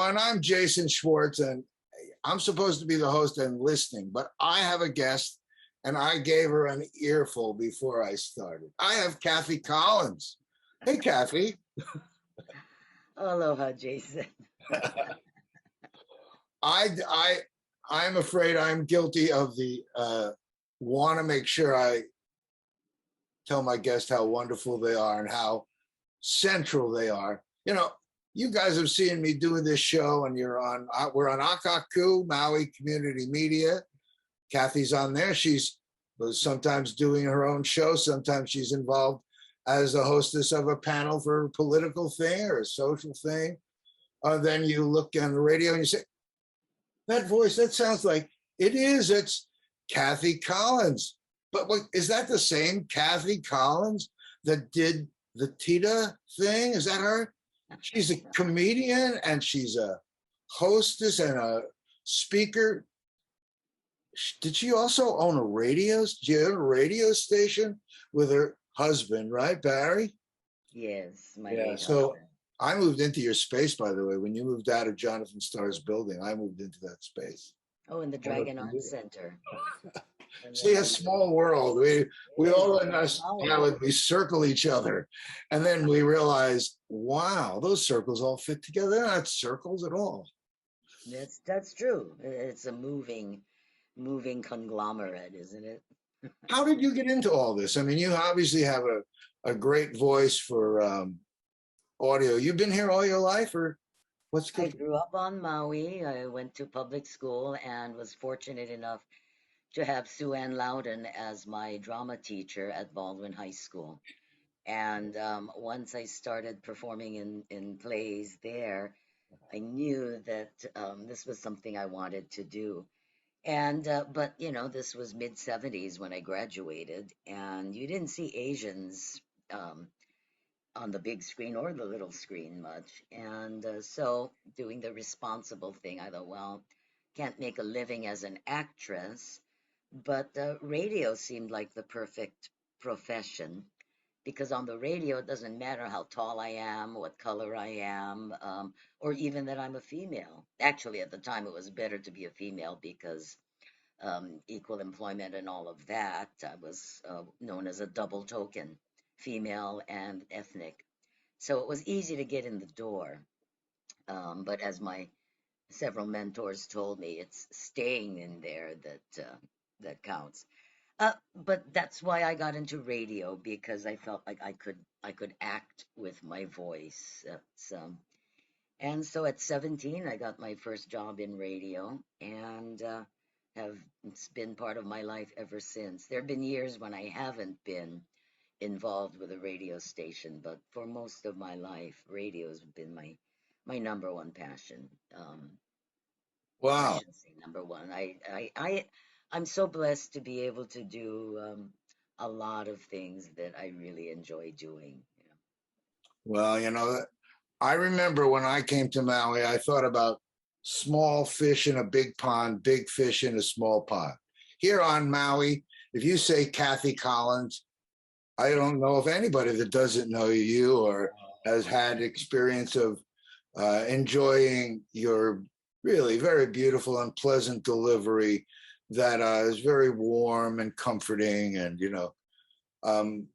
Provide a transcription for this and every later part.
everyone. I'm Jason Schwartz, and I'm supposed to be the host and listening, but I have a guest, and I gave her an earful before I started. I have Kathy Collins. Hey, Kathy. Aloha, Jason. I, I, I'm afraid I'm guilty of the want to make sure I tell my guests how wonderful they are and how central they are. You know, you guys have seen me doing this show, and we're on Akaku, Maui Community Media. Kathy's on there. She's sometimes doing her own show. Sometimes she's involved as a hostess of a panel for a political thing or a social thing. Then you look on the radio and you say, that voice, that sounds like it is. It's Kathy Collins. But is that the same Kathy Collins that did the Tita thing? Is that her? She's a comedian and she's a hostess and a speaker. Did she also own a radio station with her husband, right, Barry? Yes, my Yeah. late So husband. I moved into your space, by the way. When you moved out of Jonathan Starr's building, I moved into that space. Oh, in the Dragon Arts Center. See, a small world. We all in us Maui. island, we circle each other. And then we realize, wow, those circles all fit together. They're not circles at all. That's true. It's a moving conglomerate, isn't it? How did you get into all this? I mean, you obviously have a great voice for audio. You've been here all your life, or what's I good? grew up on Maui. I went to public school and was fortunate enough to have Sue Ann Loudon as my drama teacher at Baldwin High School. And once I started performing in plays there, I knew that this was something I wanted to do. And but this was mid 70s when I graduated, and you didn't see Asians um, on the big screen or the little screen much. And so doing the responsible thing, I thought, well, can't make a living as an actress, but radio seemed like the perfect profession because on the radio it doesn't matter how tall I am, what color I am, or even that I'm a female. Actually, at the time, it was better to be a female because equal employment and all of that. I was known as a double token, female and ethnic. So it was easy to get in the door. But as my several mentors told me, it's staying in there that counts. But that's why I got into radio because I felt like I could act with my voice. And so at 17, I got my first job in radio and have it's been part of my life ever since. There have been years when I haven't been involved with a radio station, but for most of my life, radio has been my number one passion. I Wow. shouldn't say number one. I'm so blessed to be able to do a lot of things that I really enjoy doing. Well, I remember when I came to Maui, I thought about small fish in a big pond, big fish in a small pond. Here on Maui, if you say Kathy Collins, I don't know of anybody that doesn't know you or has had experience of enjoying your really very beautiful and pleasant delivery that is very warm and comforting. And, um,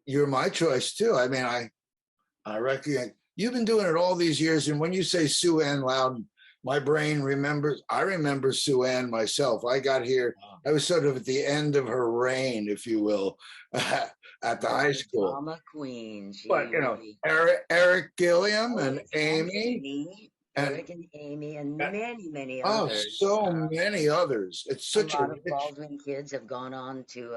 you're my choice too. I mean, I reckon you've been doing it all these years. And when you say Sue Ann Loudon, my brain remembers, I remember Sue Ann myself. I got here, I was sort of at the end of her reign, if you will, at the high school. Drama queen. She But, really. Eric Gilliam and And Amy. Amy, And Eric and Amy, and many oh, others. so many others. It's A such a lot of rich. Baldwin kids have gone on to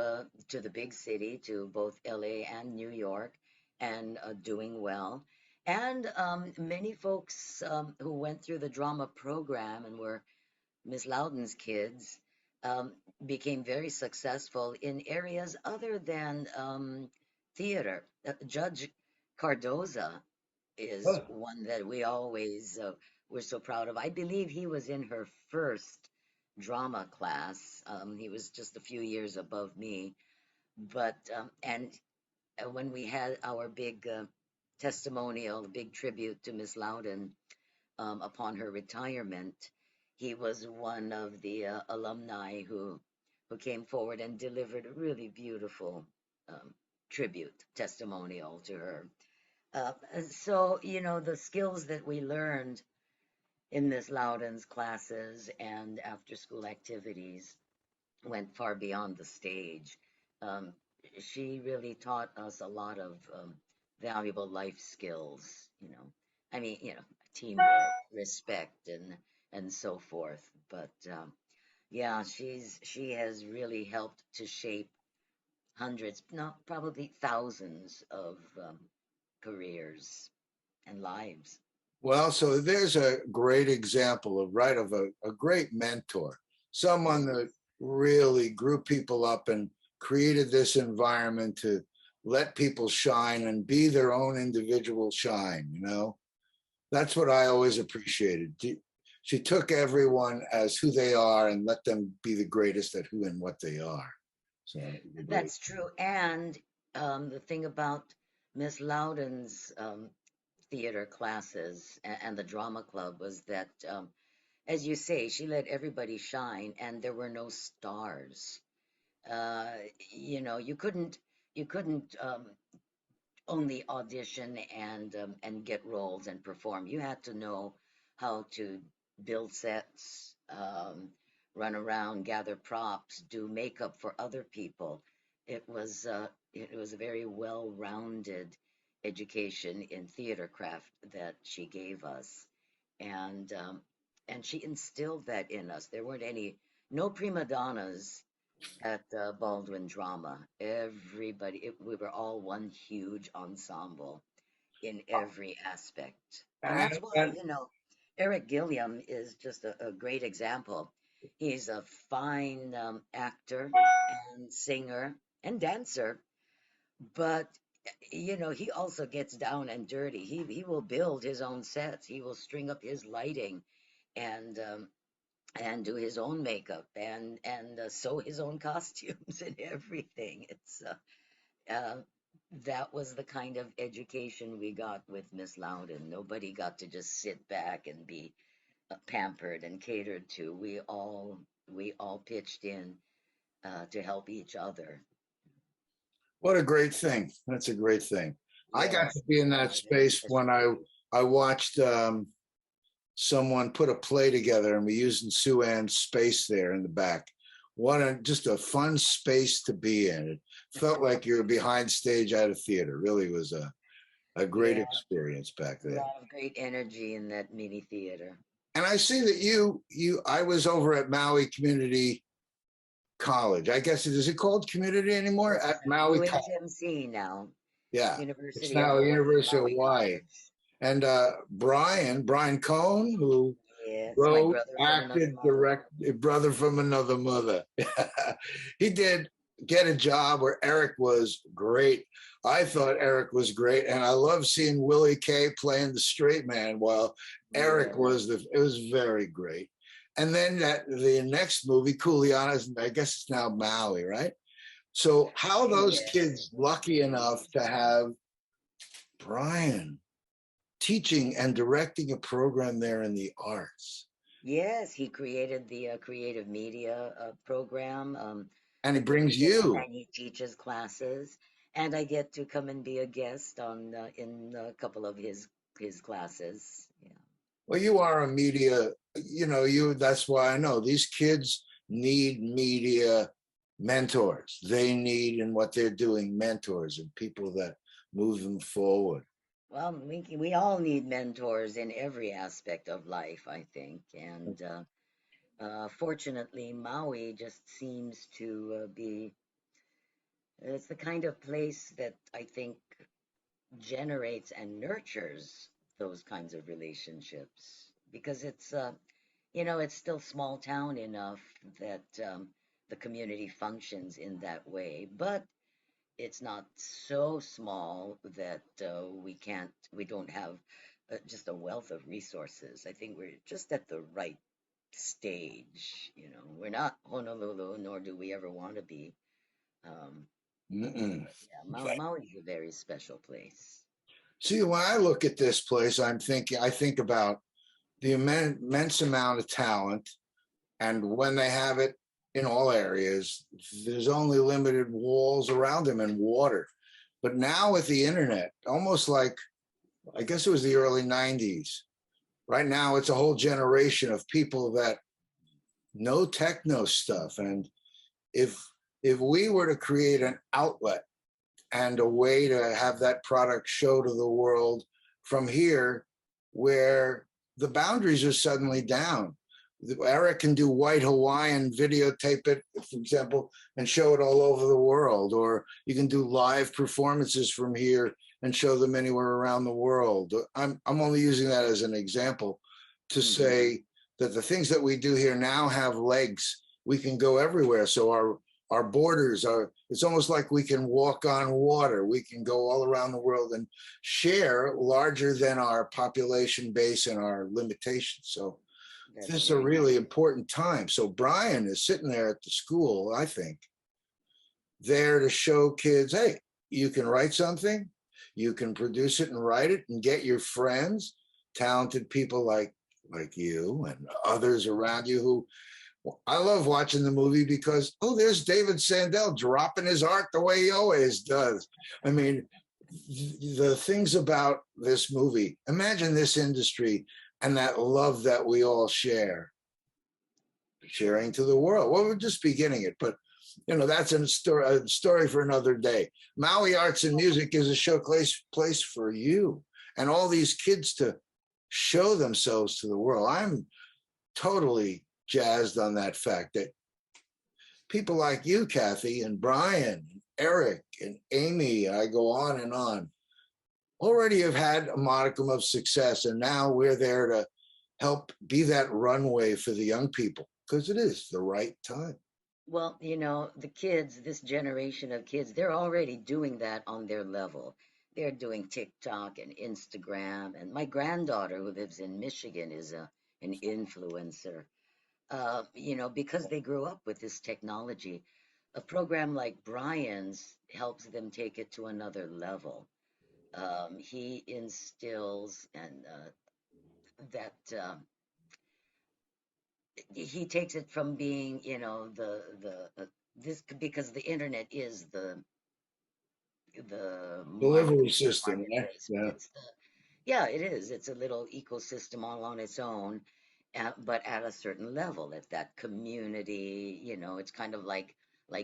the big city, to both LA and New York, and doing well. And many folks who went through the drama program and were Miss Loudon's kids um, became very successful in areas other than theater. Judge Cardoza is one that we always were so proud of. I believe he was in her first drama class. He was just a few years above me, but and when we had our big testimonial, big tribute to Miss Loudon, upon her retirement, he was one of the alumni who came forward and delivered a really beautiful um, tribute testimonial to her. So, the skills that we learned in Miss Loudon's classes and after school activities went far beyond the stage. Um, she really taught us a lot of valuable life skills, I mean, teamwork, respect, and so forth. But yeah, she has really helped to shape hundreds, no, probably thousands of careers and lives. Well, so there's a great example of a great mentor, someone that really grew people up and created this environment to let people shine and be their own individual shine, That's what I always appreciated. She took everyone as who they are and let them be the greatest at who and what they are. So great. That's true. And the thing about Miss Loudon's theater classes and the drama club was that, as you say, she let everybody shine, and there were no stars. Uh, you couldn't only audition and get roles and perform. You had to know how to build sets, run around, gather props, do makeup for other people. It was a very well-rounded education in theater craft that she gave us, and she instilled that in us. There weren't no prima donnas at Baldwin Drama. We were all one huge ensemble in every aspect. And that's why, And Eric Gilliam is just a great example. He's a fine actor and singer and dancer, but he also gets down and dirty. He will build his own sets. He will string up his lighting and do his own makeup and sew his own costumes and everything. Uh, that was the kind of education we got with Miss Loudon. Nobody got to just sit back and be pampered and catered to. We all pitched in to help each other. what a great thing. That's a great thing. I got to Yes, be in it that was a very space special when I place. I watched someone put a play together and we're using Sue Ann's space there in the back. Just a fun space to be in. It felt like you were behind stage at a theater. Really was a great Yeah, experience back a there. lot of great energy in that mini theater. And I see that I was over at Maui Community College. I guess is it called community anymore? It's At Maui College. UHMC now, Yeah. It's University of now Hawaii, University of Maui Hawaii. College. And Brian Cohn, who Yes, my wrote, brother from another acted, mother. directed, brother from another mother. He did get a job where Eric was great. I thought Eric was great, and I love seeing Willie Kay playing the straight man while Eric Yeah. it was very great. And then the next movie, Kuleana's, I guess it's now Maui, right? So how those Yes. kids lucky enough to have Brian teaching and directing a program there in the arts. Yes, he created the creative media program And he that we brings did, you. and he teaches classes. And I get to come and be a guest on in a couple of his classes. Yeah. Well, you are a media, that's why I know these kids need media mentors. They need in what they're doing mentors and people that move them forward. Well, we all need mentors in every aspect of life, I think. And fortunately, Maui just seems to be it's the kind of place that I think generates and nurtures those kinds of relationships because it's still small town enough that the community functions in that way, but it's not so small that we don't have just a wealth of resources. I think we're just at the right stage. We're not Honolulu, nor do we ever want to be. Um, Mm-mm. but yeah, Maui is a very special place. See, when I look at this place, I think about the immense amount of talent, and when they have it in all areas, there's only limited walls around them and water. But now with the internet, almost like, I guess it was the early 90s. Right now, it's a whole generation of people that know techno stuff. And if if we were to create an outlet and a way to have that product show to the world from here, where the boundaries are suddenly down. Eric can do white Hawaiian, videotape it, for example, and show it all over the world. Or you can do live performances from here and show them anywhere around the world. I'm only using that as an example to say that the things that we do here now have legs. We can go everywhere. So our borders are, it's almost like we can walk on water. We can go all around the world and share larger than our population base and our limitations. So That's this is a very really true. important time. So Brian is sitting there at the school, I think, there to show kids, hey, you can write something, you can produce it and write it and get your friends, talented people like you and others around you who, I love watching the movie because, oh, there's David Sandell dropping his art the way he always does. I mean, the things about this movie, imagine this industry and that love that we all share, sharing to the world. Well, we're just beginning it, but that's a story for another day. Maui Arts and Music is a showcase place for you and all these kids to show themselves to the world. I'm totally jazzed on that fact that people like you, Kathy, and Brian, and Eric, and Amy, I go on, already have had a modicum of success. And now we're there to help be that runway for the young people because it is the right time. Well, the kids, this generation of kids, they're already doing that on their level. They're doing TikTok and Instagram. And my granddaughter, who lives in Michigan, is an influencer. Because they grew up with this technology. A program like Brian's helps them take it to another level. He instills and that he takes it from being, the this because the internet is the Delivery system, yeah. marketplace. Yeah. It's the Yeah, it is. It's a little ecosystem all on its own, but at a certain level, at that community, it's kind of like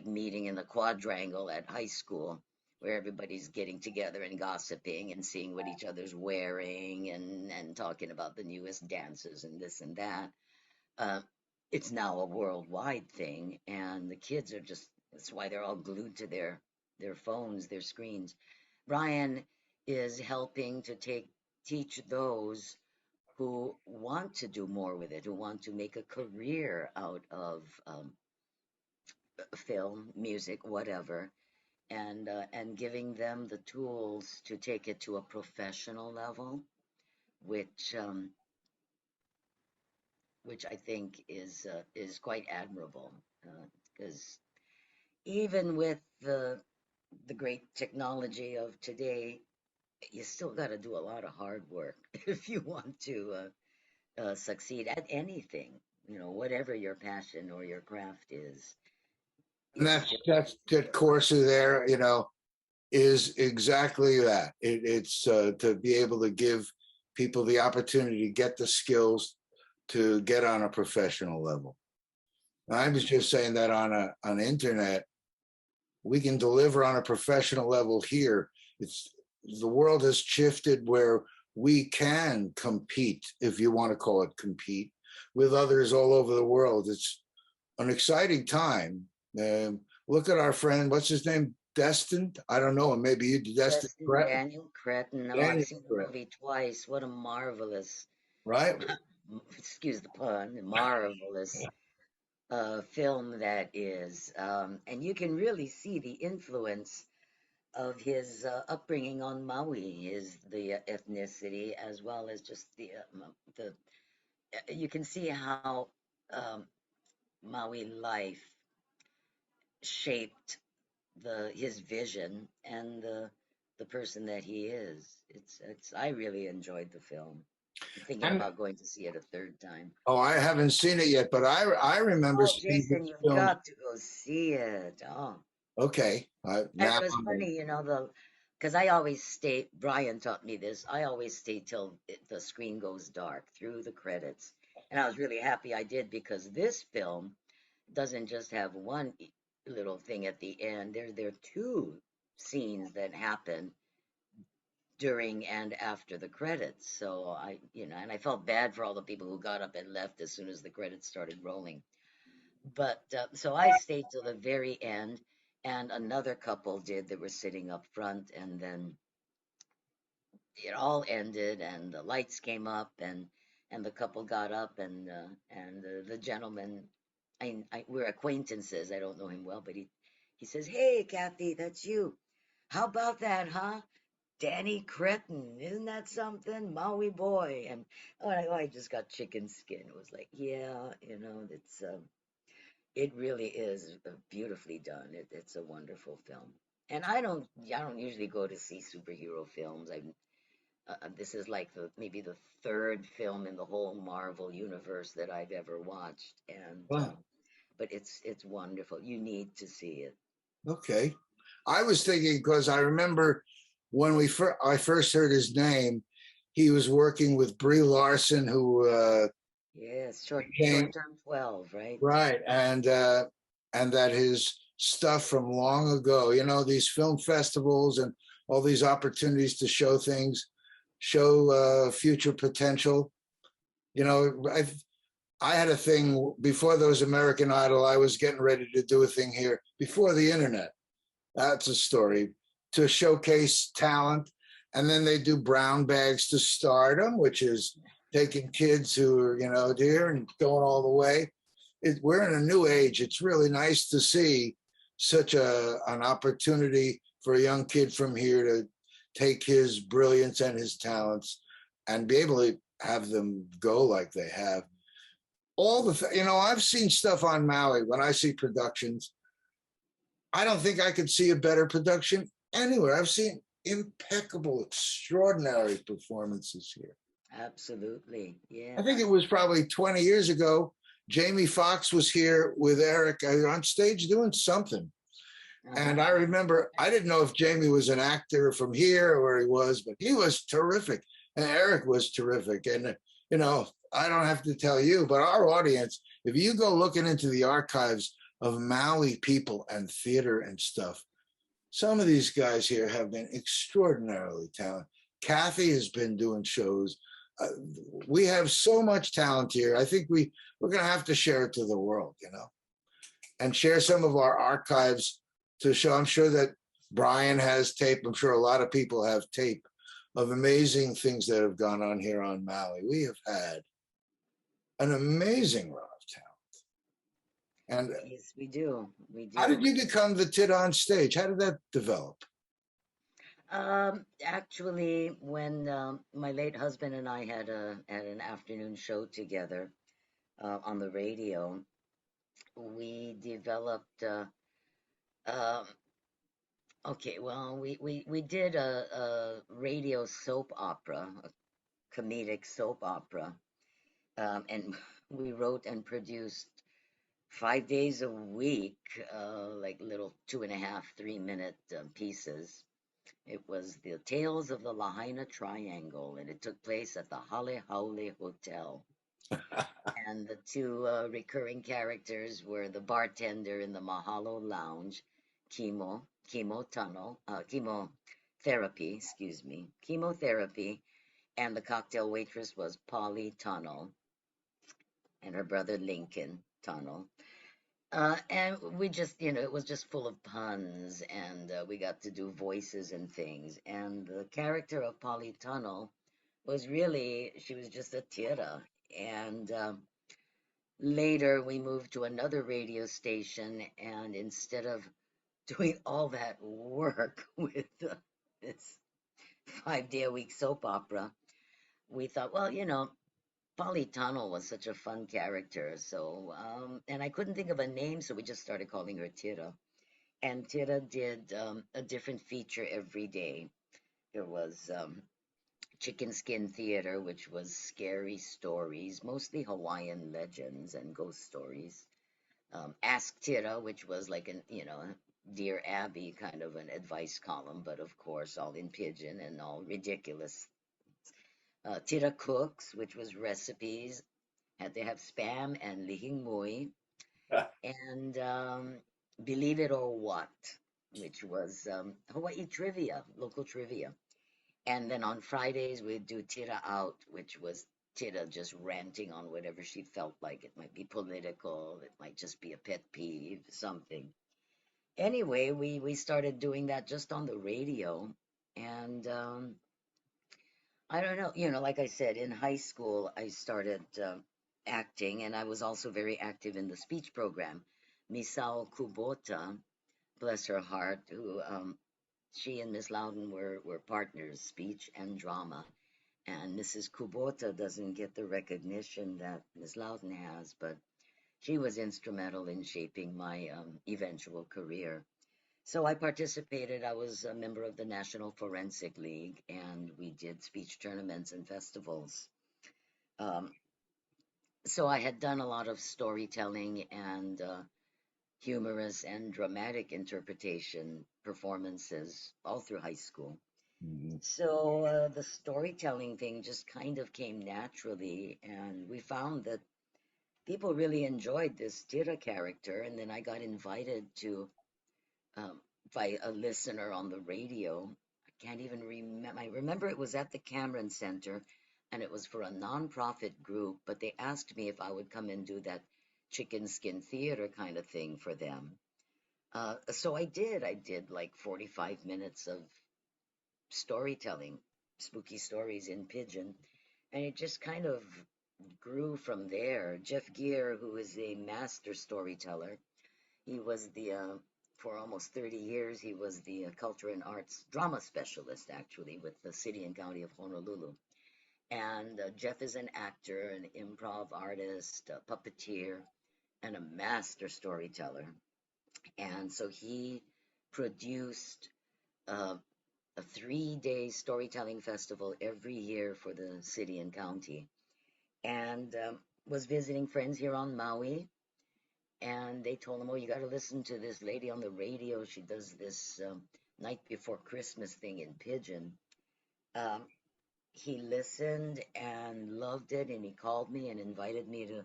meeting in the quadrangle at high school, where everybody's getting together and gossiping and seeing what each other's wearing and talking about the newest dances and this and that. Uh, it's now a worldwide thing, and the kids are just, that's why they're all glued to their phones, their screens. Brian is helping to teach those who want to do more with it, who want to make a career out of film, music, whatever, and giving them the tools to take it to a professional level, which which I think is quite admirable, because even with the great technology of today, you still got to do a lot of hard work if you want to succeed at anything, whatever your passion or your craft is. And It's just that's that course there, is exactly that. It's to be able to give people the opportunity to get the skills to get on a professional level. I was just saying that on internet, we can deliver on a professional level here. It's the world has shifted where we can compete, if you want to call it compete, with others all over the world. It's an exciting time. Look at our friend, what's his name? Destined? I don't know. Maybe you Destined Justin Cretton. Daniel Cretton. Oh, I've Daniel seen the Cretton, movie twice. What a marvelous, right? excuse the pun, marvelous film that is. And you can really see the influence of his upbringing on Maui, the ethnicity, as well as just the. You can see how Maui life shaped his vision and the person that he is. It's I really enjoyed the film. I'm thinking And about going to see it a third time. oh, I haven't seen it yet, but I remember Oh, seeing Jason, these you've films. got to go see it. Oh, Okay, and now it was I'm funny, because I always stay. Brian taught me this. I always stay till the screen goes dark through the credits, and I was really happy I did because this film doesn't just have one little thing at the end. There are two scenes that happen during and after the credits. So and I felt bad for all the people who got up and left as soon as the credits started rolling. But so I stayed till the very end, and another couple did that were sitting up front, and then it all ended, and the lights came up, and the couple got up, and the gentleman, we're acquaintances. I don't know him well, but he says, "Hey, Kathy, that's you. How about that, huh? Danny Cretin, isn't that something? Maui boy." And I just got chicken skin. It was like, yeah, it really is beautifully done. It's a wonderful film. And I don't usually go to see superhero films. This is like maybe the third film in the whole Marvel universe that I've ever watched, and wow. but it's wonderful. You need to see it. Okay, I was thinking because I remember when I first heard his name, he was working with Brie Larson, who Yes, became short term 12, right? right, and that his stuff from long ago, these film festivals and all these opportunities to show things, show future potential. I had a thing before those American Idol. I was getting ready to do a thing here before the internet. That's a story to showcase talent. And then they do brown bags to stardom, which is taking kids who are, dear and going all the way. We're in a new age. It's really nice to see such an opportunity for a young kid from here to take his brilliance and his talents and be able to have them go like they have. I've seen stuff on Maui when I see productions. I don't think I could see a better production anywhere. I've seen impeccable, extraordinary performances here. Absolutely. I think Yeah. it was probably 20 years ago. Jamie Foxx was here with Eric on stage doing something. And Uh-huh. I remember, I didn't know if Jamie was an actor from here or where he was, but he was terrific. And Eric was terrific. And, I don't have to tell you, but our audience, if you go looking into the archives of Maui people and theater and stuff, some of these guys here have been extraordinarily talented. Kathy has been doing shows. Uh, we have so much talent here. I think we're going to have to share it to the world, and share some of our archives to show. I'm sure that Brian has tape. I'm sure a lot of people have tape of amazing things that have gone on here on Maui. We have had an amazing run of talent. And Yes, we do. We how did do. you become the tit on stage? How did that develop? Actually, when my late husband and I had an afternoon show together on the radio, we developed. Um, okay, well, we did a radio soap opera, a comedic soap opera, and we wrote and produced 5 days a week, like little 2.5, 3 minute pieces. It was the Tales of the Lahaina Triangle, and it took place at the Hale Haole Hotel. And the two recurring characters were the bartender in the Mahalo Lounge, chemotherapy, excuse me, chemotherapy, and the cocktail waitress was Polly Tunnel and her brother Lincoln Tunnel. And we just, it was just full of puns, and we got to do voices and things. And the character of Polly Tunnel she was just a tira. And later we moved to another radio station, and instead of doing all that work with this 5 day a week soap opera, we thought, well, Polly Tunnel was such a fun character. So, and I couldn't think of a name, so we just started calling her Tira. And Tira did a different feature every day. There was Chicken Skin Theater, which was scary stories, mostly Hawaiian legends and ghost stories. Ask Tira, which was like Dear Abby kind of an advice column, but of course all in pidgin and all ridiculous. Tira Cooks, which was recipes, had to have spam and lihing mui, and Believe It or What, which was Hawaii trivia, local trivia. And then on Fridays, we'd do Tira Out, which was Tira just ranting on whatever she felt like. It might be political, it might just be a pet peeve, something. Anyway, we started doing that just on the radio. And I don't know, like I said, in high school, I started acting, and I was also very active in the speech program. Misao Kubota, bless her heart, who she and Miss Loudon were partners, speech and drama. And Mrs. Kubota doesn't get the recognition that Miss Loudon has, but she was instrumental in shaping my eventual career. So I participated. I was a member of the National Forensic League, and we did speech tournaments and festivals. Um, so I had done a lot of storytelling and humorous and dramatic interpretation performances all through high school. Mhm. So the storytelling thing just kind of came naturally, and we found that people really enjoyed this Tira character. And then I got invited to um, by a listener on the radio. I can't even remember. I remember it was at the Cameron Center, and it was for a nonprofit group. But they asked me if I would come and do that chicken skin theater kind of thing for them. So I did. I did like 45 minutes of storytelling, spooky stories in pidgin, and it just kind of grew from there. Jeff Gear, who is a master storyteller, he was for almost 30 years, he was the culture and arts drama specialist, actually, with the city and county of Honolulu. And Jeff is an actor, an improv artist, a puppeteer, and a master storyteller. And so he produced uh, a 3 day storytelling festival every year for the city and county. And was visiting friends here on Maui, and they told him, "Oh, you got to listen to this lady on the radio. She does this night before Christmas thing in Pigeon." Um, he listened and loved it, and he called me and invited me to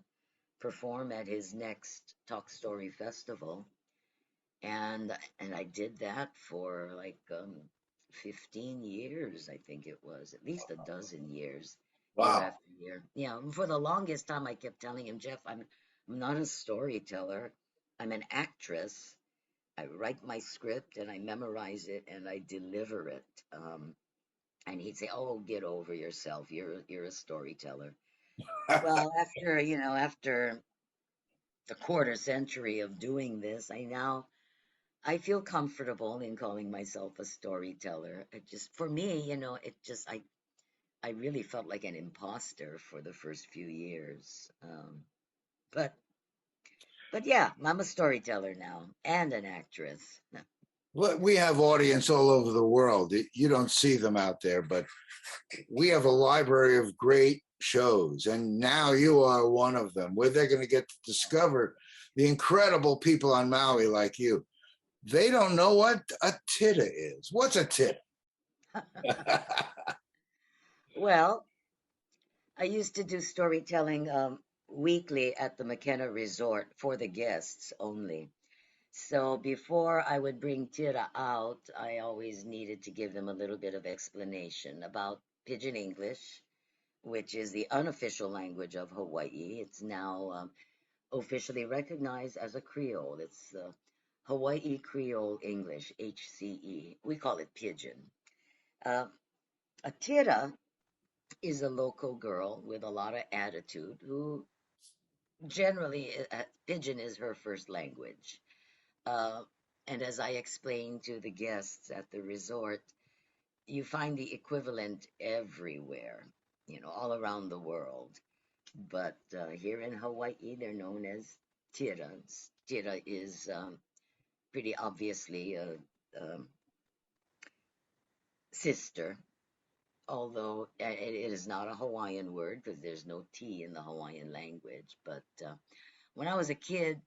perform at his next Talk Story Festival. And I did that for like 15 years, I think it was, at least a dozen years, year Wow. after year. Yeah, for the longest time, I kept telling him, "Jeff, I'm not a storyteller. I'm an actress. I write my script and I memorize it and I deliver it." And he'd say, "Oh, get over yourself. You're a storyteller." Well, after a quarter century of doing this, I feel comfortable in calling myself a storyteller. It just, for me, I really felt like an imposter for the first few years. But but yeah, I'm a storyteller now and an actress. Well, we have audience all over the world. You don't see them out there, but we have a library of great shows, and now you are one of them, where they're going to get to discover the incredible people on Maui like you. They don't know what a titta is. What's a titta? Well, I used to do storytelling weekly at the McKenna Resort for the guests only. So before I would bring Tira out, I always needed to give them a little bit of explanation about Pidgin English, which is the unofficial language of Hawaii. It's now officially recognized as a Creole. It's Hawaii Creole English, HCE. We call it Pidgin. Uh, a Tira is a local girl with a lot of attitude who generally, Pidgin is her first language. Uh, and as I explained to the guests at the resort, you find the equivalent everywhere, all around the world. But here in Hawaii, they're known as tiras. Tira is pretty obviously a sister. although it is not a Hawaiian word because there's no T in the Hawaiian language. But when I was a kid,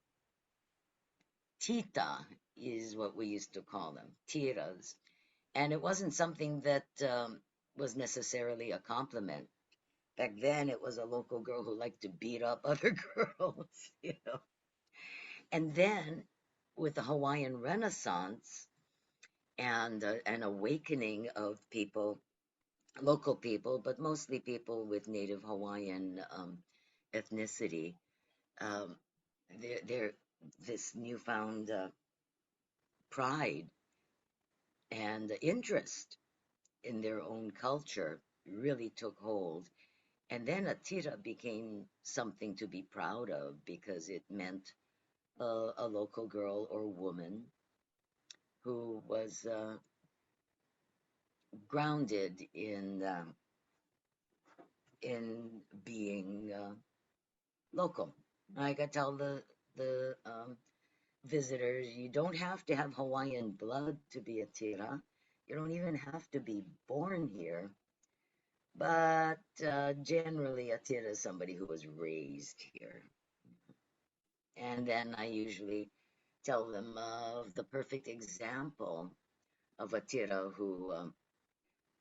tita is what we used to call them, tiras. And it wasn't something that was necessarily a compliment. Back then, it was a local girl who liked to beat up other girls, you know. And then with the Hawaiian Renaissance and an awakening of people, local people, but mostly people with Native Hawaiian ethnicity, um, they're this newfound pride and interest in their own culture really took hold. And then Atira became something to be proud of because it meant a local girl or woman who was grounded in being local. I could tell the visitors, you don't have to have Hawaiian blood to be a tira. You don't even have to be born here. But generally, a tira is somebody who was raised here. And then I usually tell them of the perfect example of a tira who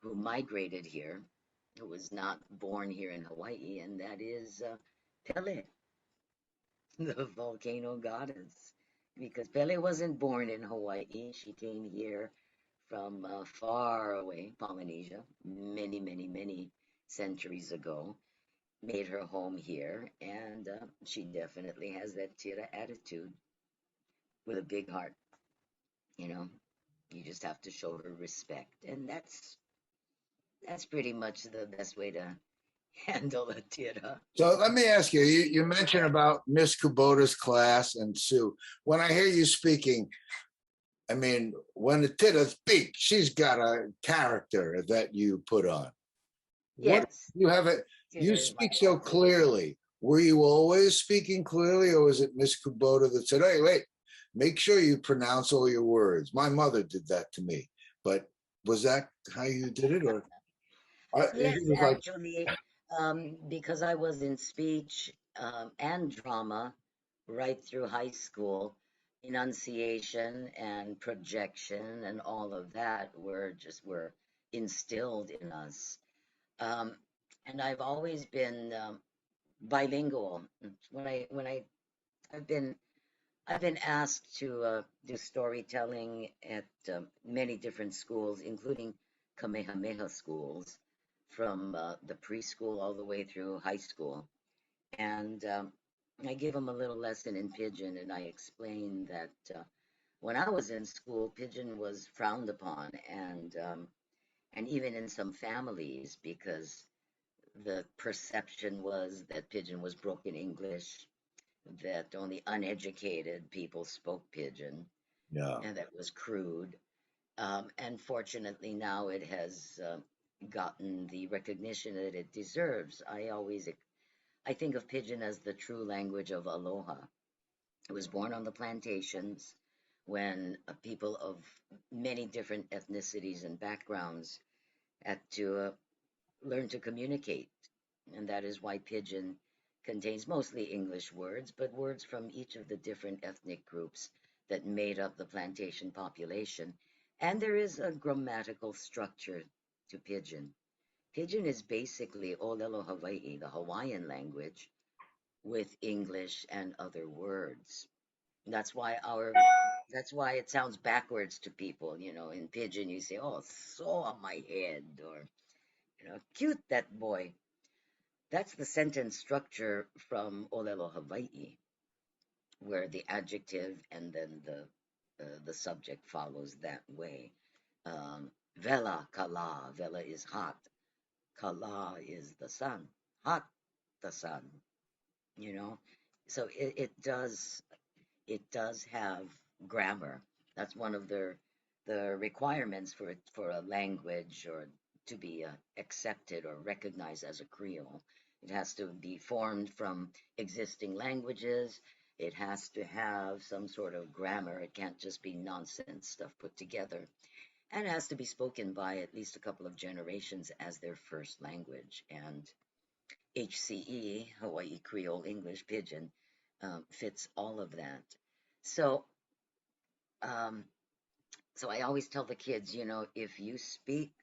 migrated here, who was not born here in Hawaii, and that is Pele, the volcano goddess. Because Pele wasn't born in Hawaii, she came here from far away, Polynesia, many, many, many centuries ago, made her home here, and she definitely has that tira attitude with a big heart. You know, you just have to show her respect, and that's pretty much the best way to handle a tira. So let me ask you, you mentioned about Miss Kubota's class and Sue. When I hear you speaking, I mean, when the Tita speaks, she's got a character that you put on. What Yes, you have it, tira you is my speak so clearly. Were you always speaking clearly, or was it Miss Kubota that said, "Hey, wait, make sure you pronounce all your words"? My mother did that to me, but was that how you did it, or Yes, it was like, actually, because I was in speech and drama right through high school, enunciation and projection and all of that were instilled in us. Um, and I've always been bilingual. When I've been I've been asked to do storytelling at many different schools, including Kamehameha schools, from the preschool all the way through high school. And I give them a little lesson in Pidgin, and I explain that when I was in school, Pidgin was frowned upon, and even in some families, because the perception was that Pidgin was broken English, that only uneducated people spoke Pidgin, yeah, and that was crude. And fortunately, now it has gotten the recognition that it deserves. I think of Pidgin as the true language of aloha. It was born on the plantations when people of many different ethnicities and backgrounds had to learn to communicate. And that is why Pidgin contains mostly English words, but words from each of the different ethnic groups that made up the plantation population. And there is a grammatical structure to Pidgin. Pidgin is basically Olelo Hawaii, the Hawaiian language, with English and other words. That's why that's why it sounds backwards to people. You know, in Pidgin you say, "Oh, so on my head," or "cute that boy." That's the sentence structure from Olelo Hawaii, where the adjective and then the subject follows that way. Vela kala, vela is hot, kala is the sun, hot the sun. You know, so it does have grammar. That's one of the requirements for a language or to be accepted or recognized as a Creole. It has to be formed from existing languages. It has to have some sort of grammar. It can't just be nonsense stuff put together. and it has to be spoken by at least a couple of generations as their first language. And HCE, Hawaii Creole English Pidgin, fits all of that. So, um, so I always tell the kids, if you speak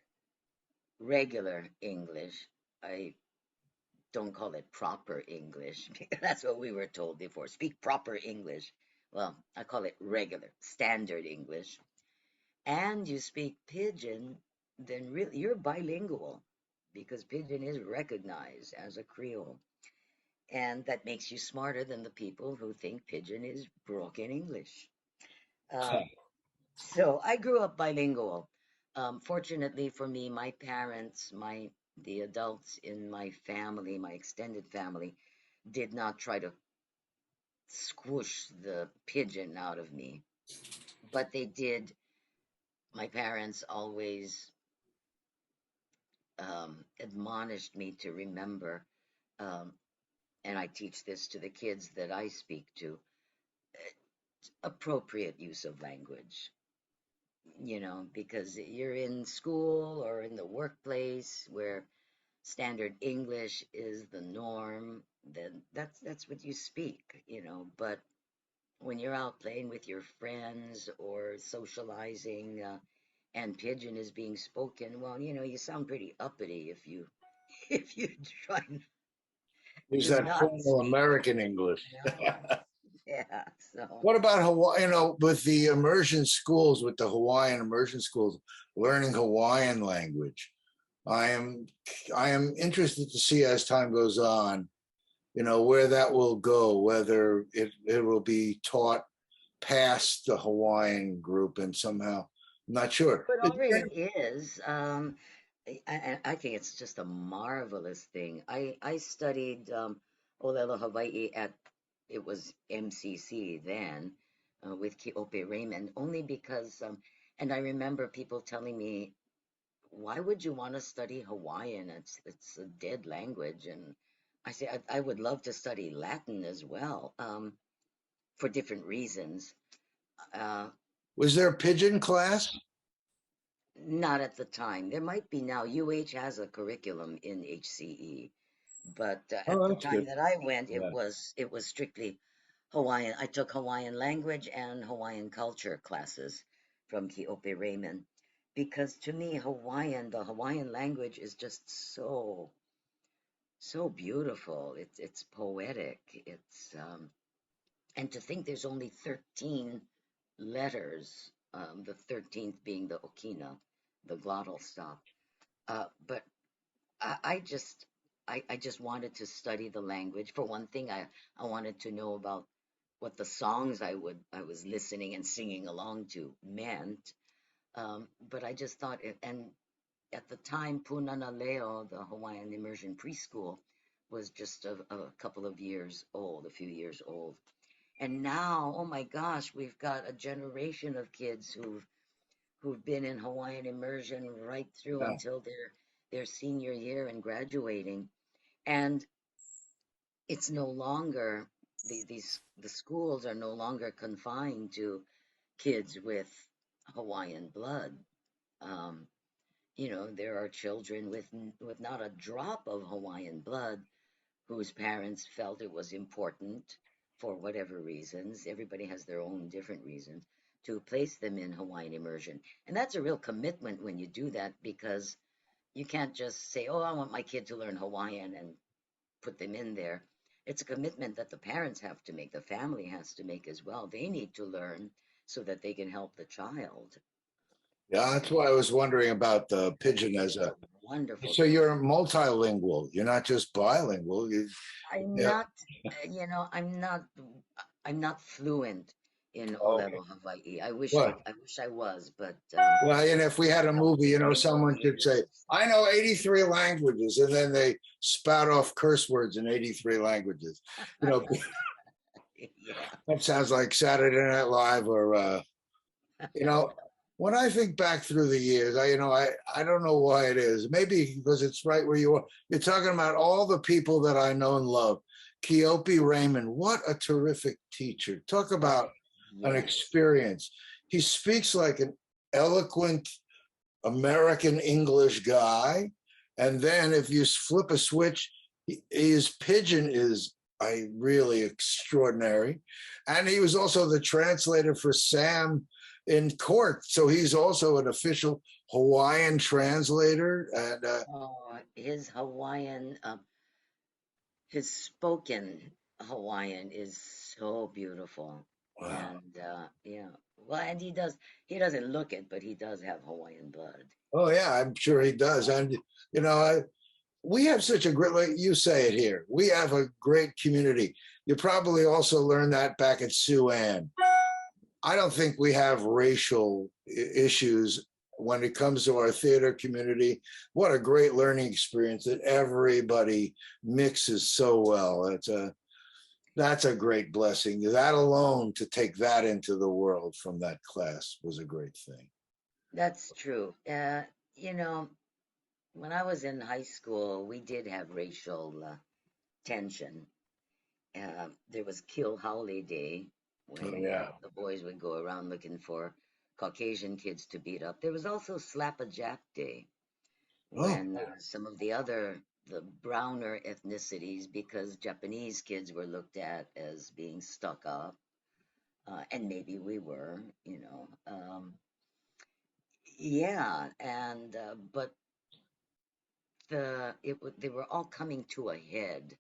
regular English, I don't call it proper English because that's what we were told before. Speak proper English. Well, I call it regular, standard English. And you speak Pidgin, then really you're bilingual because Pidgin is recognized as a Creole. And that makes you smarter than the people who think Pidgin is broken English. Um, so I grew up bilingual. Fortunately for me, my parents, the adults in my family, my extended family, did not try to squish the Pidgin out of me, but they did. My parents always admonished me to remember, um, and I teach this to the kids that I speak to, appropriate use of language. Because you're in school or in the workplace where standard English is the norm, then that's what you speak. But when you're out playing with your friends or socializing, and Pidgin is being spoken, well, you sound pretty uppity if you if you try Use to that not formal speak it, American English. you know? Yeah. So What about Hawaii? With the immersion schools, with the Hawaiian immersion schools, learning Hawaiian language. I am I am interested to see as time goes on, where that will go, whether it will be taught past the Hawaiian group and somehow. I'm not sure. it already is. I think it's just a marvelous thing. I studied Olelo Hawaii at it was MCC then with Keope Raymond only because and I remember people telling me, why would you want to study Hawaiian? It's a dead language, and I say I would love to study Latin as well for different reasons. Uh, Was there a pigeon class? Not at the time. There might be now. UH has a curriculum in HCE, but at Oh, the that's time good. that I went, it Yeah. was strictly Hawaiian. I took Hawaiian language and Hawaiian culture classes from Keope Raymond because to me, the Hawaiian language is just so beautiful. It's poetic. And to think there's only 13 letters, the 13th being the Okina, the glottal stop. But I just I just wanted to study the language. For one thing, I wanted to know about what the songs I was listening and singing along to meant. But I just thought and at the time, Punana Leo, the Hawaiian immersion preschool, was just a couple of years old, a few years old. And now, oh my gosh, we've got a generation of kids who've been in Hawaiian immersion right through Yeah. until their senior year and graduating. And it's no longer the schools are no longer confined to kids with Hawaiian blood. Um, there are children with not a drop of Hawaiian blood whose parents felt it was important for whatever reasons. Everybody has their own different reasons to place them in Hawaiian immersion. And that's a real commitment when you do that because you can't just say, "Oh, I want my kid to learn Hawaiian," and put them in there. It's a commitment that the parents have to make, the family has to make as well. They need to learn so that they can help the child. Yeah, that's why I was wondering about the pigeon It's as a a. wonderful So thing. you're multilingual. You're not just bilingual. I'm Yeah. not, I'm not fluent in Okay. Olelo, Hawaii. What? I wish I was, but Well, and if we had a a couple movie, single someone should say, years. "I know 83 languages," and then they spout off curse words in 83 languages. You know, Yeah. that sounds like Saturday Night Live or you know, when I think back through the years, I don't know why it is. Maybe because it's right where you are. You're talking about all the people that I know and love. Keope Raymond, what a terrific teacher. Talk about an Yes. experience. He speaks like an eloquent American English guy. And then if you flip a switch, his pidgin is really extraordinary. And he was also the translator for Sam in court. So he's also an official Hawaiian translator. And Oh, his Hawaiian, his spoken Hawaiian is so beautiful. wow. And yeah, well, and he doesn't look it, but he does have Hawaiian blood. Oh, yeah, I'm sure he does. And, you know, we have such a great, like you say it here, we have a great community. You probably also learned that back at Siouxland. I don't think we have racial issues when it comes to our theater community. What a great learning experience that everybody mixes so well. That's a great blessing. That alone, to take that into the world from that class was a great thing. That's true. You know, when I was in high school, we did have racial tension. There was Kill Howley Day Oh, when yeah. the boys would go around looking for Caucasian kids to beat up. There was also Slap a Jack Day Oh, when some of the browner ethnicities, because Japanese kids were looked at as being stuck up, and maybe we were, you know. Yeah, and but they were all coming to a head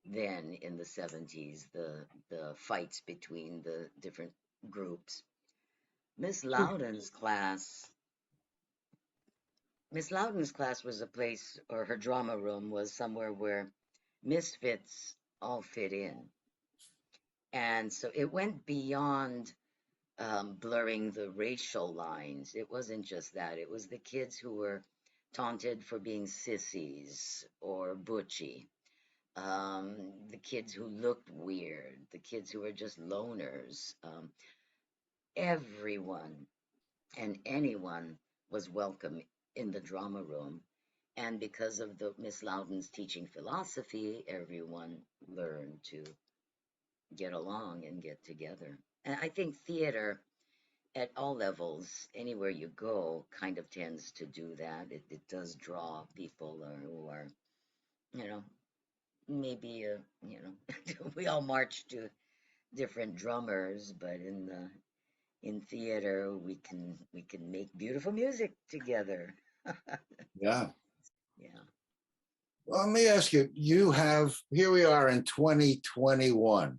then in the 70s, the fights between the different groups. Miss Loudon's class, Miss Loudon's class was a place, or her drama room was somewhere where misfits all fit in. And so it went beyond blurring the racial lines. It wasn't just that, it was the kids who were taunted for being sissies or butchy, the kids who looked weird, the kids who were just loners. Everyone and anyone was welcome in the drama room. And because of the Miss Loudon's teaching philosophy, everyone learned to get along and get together. And I think theater at all levels, anywhere you go, kind of tends to do that. It does draw people who are, you know, maybe, we all march to different drummers, but in theater we can make beautiful music together. yeah. Yeah. Well, let me ask you, here we are in 2021.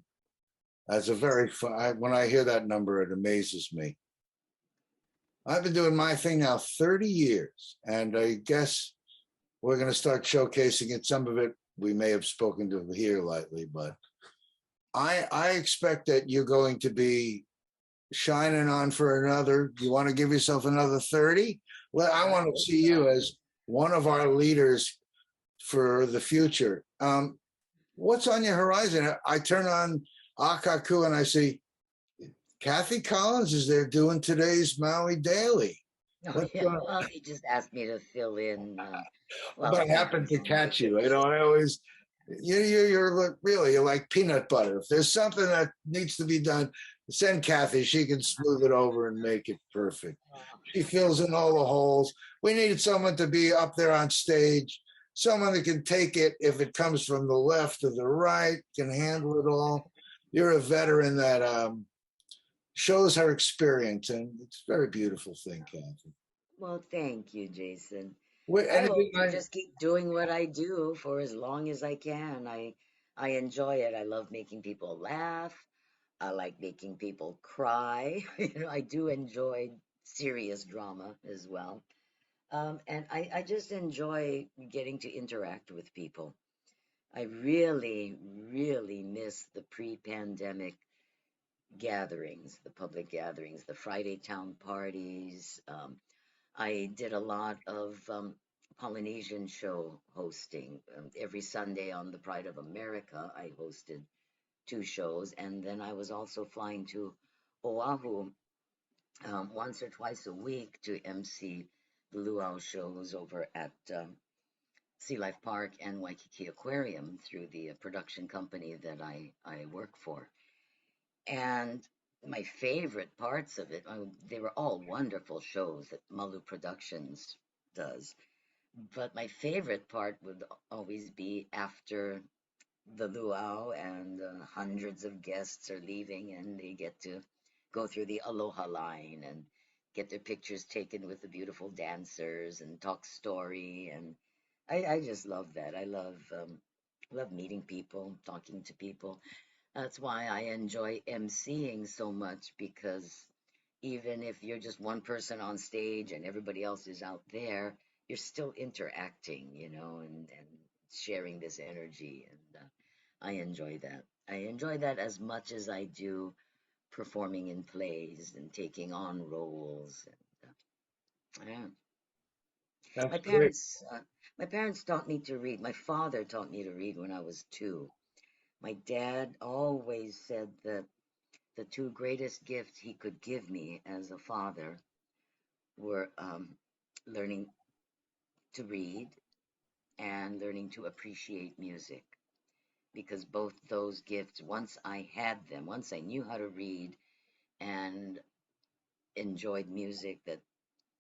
That's a very fun, when I hear that number, it amazes me. I've been doing my thing now 30 years, and I guess we're going to start showcasing it. Some of it we may have spoken to here lately, but I expect that you're going to be shining on for another. You want to give yourself another 30? Well, I I want to hope see you so. as one of our leaders for the future. What's on your horizon? I turn on Akaku and I see Kathy Collins is there doing today's Maui Daily. Oh What's yeah. going Well, he just asked me to fill in while But I he happened was to on catch you. You know, vacation. I always you're like peanut butter. If there's something that needs to be done, send Kathy. She can smooth it over and make it perfect. Oh, She fills in all the holes. We need someone to be up there on stage, someone that can take it if it comes from the left or the right, can handle it all. You're a veteran that shows her experience, and it's a very beautiful thing, Kathy. well, thank you, Jason. I Anything hope to just keep doing what I do for as long as I can. I enjoy it. I love making people laugh. I like making people cry. I do enjoy serious drama as well. And I just enjoy getting to interact with people. I really, really miss the pre-pandemic gatherings, the public gatherings, the Friday town parties. I did a lot of Polynesian show hosting. Every Sunday on the Pride of America, I hosted two shows, and then I was also flying to Oahu once or twice a week to MC the luau shows over at Sea Life Park and Waikiki Aquarium through the production company that I work for. And my favorite parts of it, they were all wonderful shows that Malu Productions does. But my favorite part would always be after the luau and hundreds of guests are leaving and they get to go through the aloha line and get their pictures taken with the beautiful dancers and talk story. And I just love that. I love meeting people, talking to people. That's why I enjoy emceeing so much, because even if you're just one person on stage and everybody else is out there, you're still interacting, and sharing this energy. And I enjoy that. I enjoy that as much as I do performing in plays and taking on roles. And, yeah. That's My great. parents, uh, my parents taught me to read. My father taught me to read when I was 2. My dad always said that the two greatest gifts he could give me as a father were learning to read and learning to appreciate music. Because both those gifts, once I had them, once I knew how to read and enjoyed music, that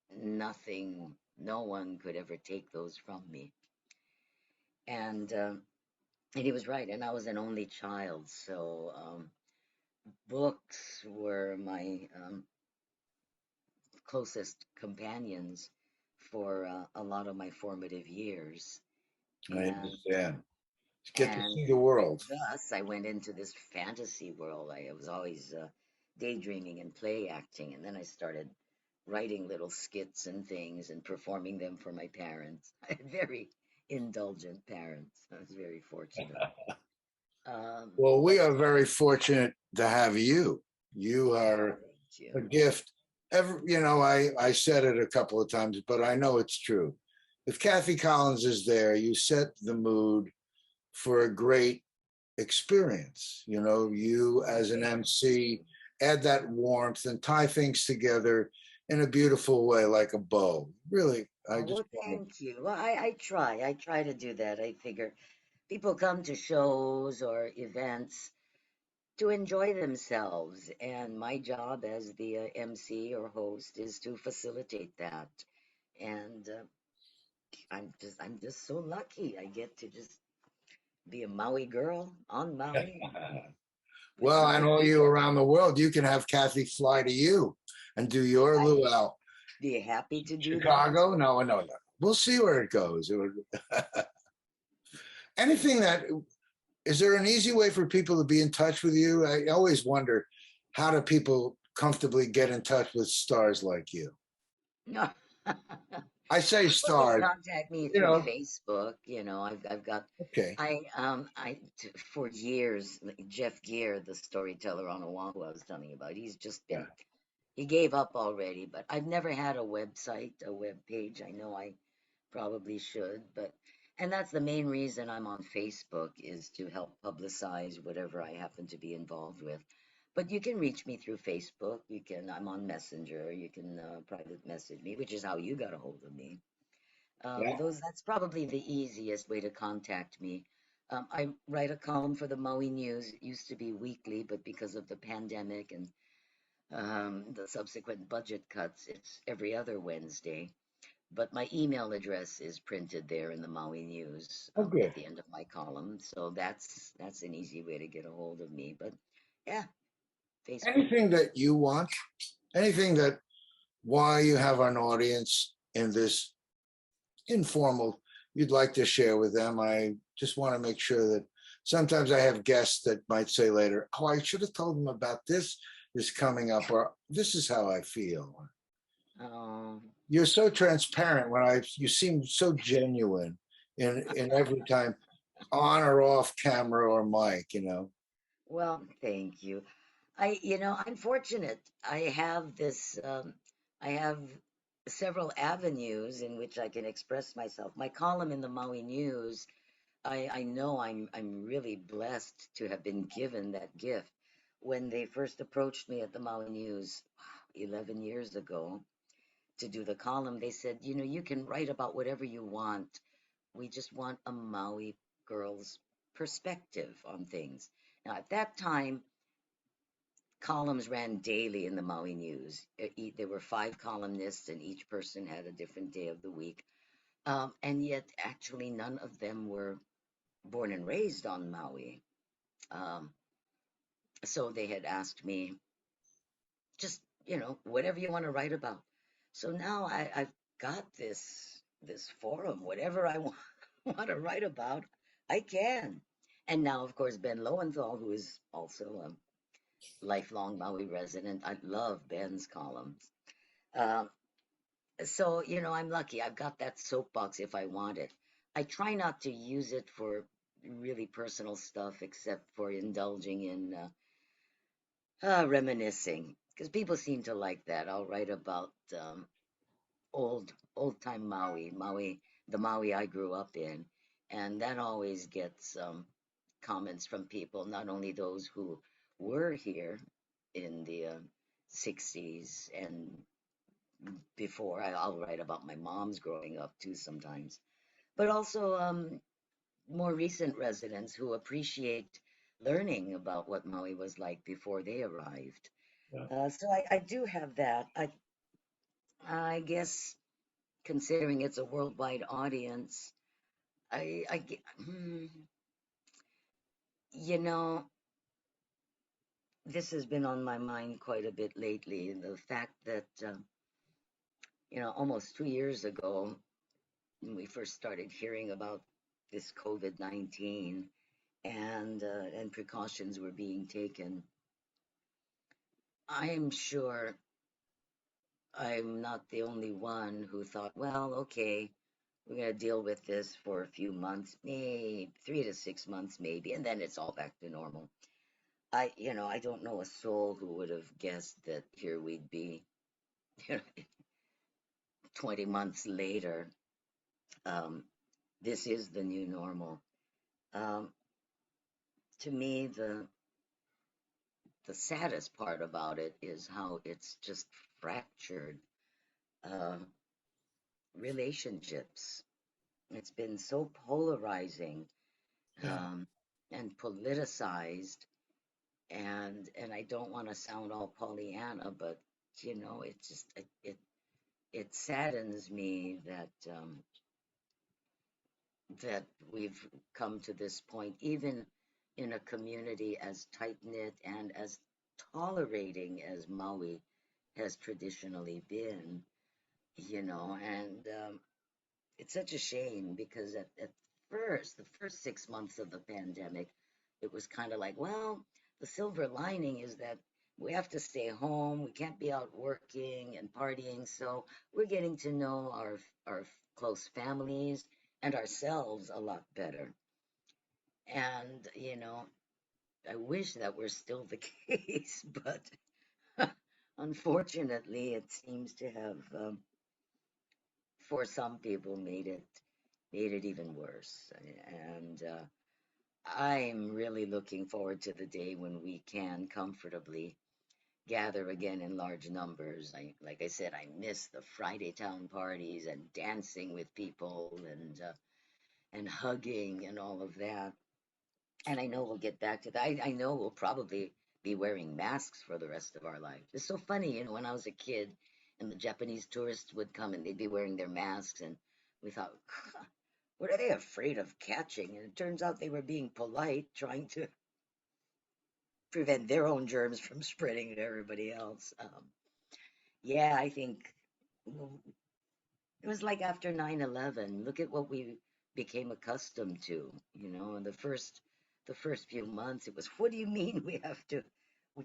nothing, no one could ever take those from me. And he was right. And I was an only child, so books were my closest companions for a lot of my formative years. I And understand. Get to and see the world. thus I went into this fantasy world. I was always daydreaming and play acting, and then I started writing little skits and things and performing them for my parents. I had very indulgent parents. I was very fortunate. Well, we But are very fortunate to have you. You are thank you. a gift. I said it a couple of times, but I know it's true. If Kathy Collins is there, you set the mood for a great experience. You as an MC add that warmth and tie things together in a beautiful way, like a bow. Really, I Oh, just well, want thank you. Well, I try. I try to do that. I figure people come to shows or events to enjoy themselves, and my job as the MC or host is to facilitate that. And I'm just so lucky. I get to just be a Maui girl on Maui to. with Well, my and all you people. around the world, you can have Kathy fly to you and do your I'd luau. be happy to do that. Chicago? No, no, no. We'll see where it goes. Anything that is there an easy way for people to be in touch with you? I always wonder, how do people comfortably get in touch with stars like you? No. I say Well, they stars, contact me you through know. Facebook. I've got Okay. for years, like Jeff Gear, the storyteller on Oahu I was telling you about. Yeah. He gave up already, but I've never had a website, a web page. I know I probably should, and that's the main reason I'm on Facebook, is to help publicize whatever I happen to be involved with. But you can reach me through Facebook. I'm on Messenger. You can private message me, which is how you got a hold of me. Yeah. That's probably the easiest way to contact me. I write a column for the Maui News. It used to be weekly, but because of the pandemic and the subsequent budget cuts, it's every other Wednesday. But my email address is printed there in the Maui News, Okay. at the end of my column, so that's an easy way to get a hold of me. But yeah, Facebook. Anything that you want, anything that why you have an audience in this informal you'd like to share with them. I just want to make sure that sometimes I have guests that might say later, oh, I should have told them about this is coming up, or this is how I feel. Um, You're so transparent you seem so genuine in every time on or off camera or mic. well, thank you. I'm fortunate. I have several avenues in which I can express myself. My column in the Maui News, I know I'm really blessed to have been given that gift. When they first approached me at the Maui News 11 years ago to do the column, they said, you can write about whatever you want. We just want a Maui girl's perspective on things. Now, at that time, columns ran daily in the Maui News. There were 5 columnists, and each person had a different day of the week. And yet, actually, none of them were born and raised on Maui. Um, so they had asked me, just, whatever you want to write about. So now I've got this forum, whatever I want, want to write about, I can. And now, of course, Ben Lowenthal, who is also a lifelong Maui resident, I love Ben's columns. Um, so, I'm lucky. I've got that soapbox if I want it. I try not to use it for really personal stuff, except for indulging in reminiscing, because people seem to like that. I'll write about old time Maui, the Maui I grew up in, and that always gets comments from people, not only those who were here in the 60s and before. I'll write about my mom's growing up too sometimes, but also more recent residents who appreciate learning about what Maui was like before they arrived. Yeah. So I do have that. I guess considering it's a worldwide audience, you know, this has been on my mind quite a bit lately. The fact that, almost 2 years ago, when we first started hearing about this COVID-19 and precautions were being taken, I am sure I'm not the only one who thought, well, okay, we're going to deal with this for a few months, maybe 3 to 6 months, maybe, and then it's all back to normal. I don't know a soul who would have guessed that here we'd be, 20 months later. Um, this is the new normal. Um, to me, the saddest part about it is how it's just fractured uh, relationships. It's been so polarizing Yeah. and politicized, and I don't want to sound all Pollyanna, but it saddens me that we've come to this point, even in a community as tight knit and as tolerating as Maui has traditionally been, and it's such a shame because at first, the first 6 months of the pandemic, it was kind of like, well, the silver lining is that we have to stay home, we can't be out working and partying, so we're getting to know our close families and ourselves a lot better. And, I wish that were still the case, but unfortunately, it seems to have, for some people, made it even worse. And I'm really looking forward to the day when we can comfortably gather again in large numbers. Like I said, I miss the Friday town parties and dancing with people and hugging and all of that. And I know we'll get back to that. I know we'll probably be wearing masks for the rest of our life. It's so funny, when I was a kid and the Japanese tourists would come and they'd be wearing their masks, and we thought, what are they afraid of catching? And it turns out they were being polite, trying to prevent their own germs from spreading to everybody else. Yeah, I think, well, it was like after 9/11. Look at what we became accustomed to, in the first few months. It was, what do you mean we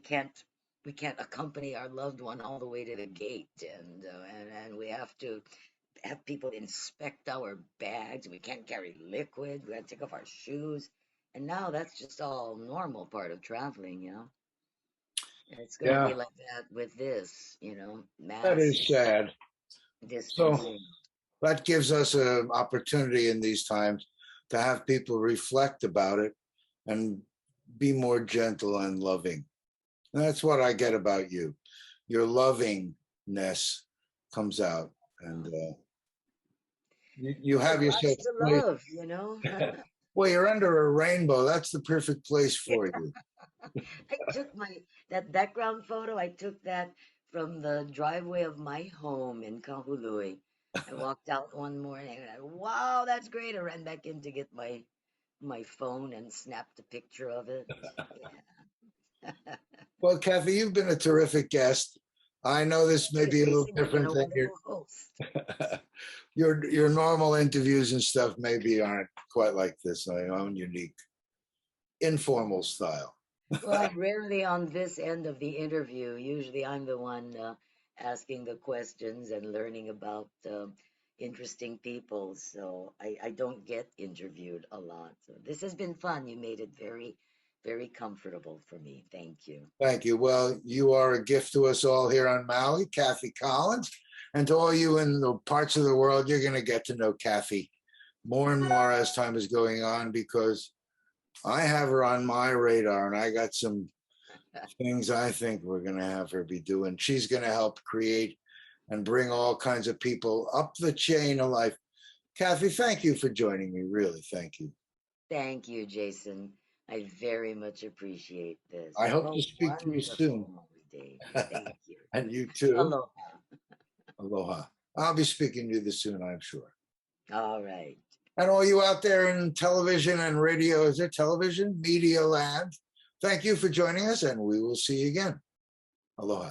can't we can't accompany our loved one all the way to the gate, and we have to have people inspect our bags. We can't carry liquid. We got to take off our shoes. And now that's just all normal part of traveling. And it's going to be Yeah, like that with this, that is masks, sad. So distancing. that gives us an opportunity in these times to have people reflect about it and be more gentle and loving. And that's what I get about you. Your lovingness comes out, and you There's have yourself lots to a place. love. Well, you're under a rainbow. That's the perfect place for you. I took that background photo. I took that from the driveway of my home in Kahului. I walked out one morning and wow, that's great. I ran back in to get my phone and snapped a picture of it. Yeah. Well, Kathy, you've been a terrific guest. I know this may You, be a little Jason, you've been different a than wonderful host. your normal interviews and stuff. Maybe aren't quite like this. My own unique, informal style. Well, I'm rarely on this end of the interview. Usually I'm the one asking the questions and learning about interesting people. So I don't get interviewed a lot. So this has been fun. You made it very, very comfortable for me. Thank you. Thank you. Well, you are a gift to us all here on Maui, Kathy Collins. And to all you in the parts of the world, you're going to get to know Kathy more and more as time is going on because I have her on my radar and I got some things I think we're going to have her be doing. She's going to help create and bring all kinds of people up the chain of life. Kathy, thank you for joining me. Really, thank you. Thank you, Jason. I very much appreciate this. I Have hope a to speak to you soon. wonderful Maui Day. Thank you. And you too. Aloha. Aloha. I'll be speaking to you soon, I'm sure. All right. And all you out there in television and radio, is there television? Media land. Thank you for joining us, and we will see you again. Aloha.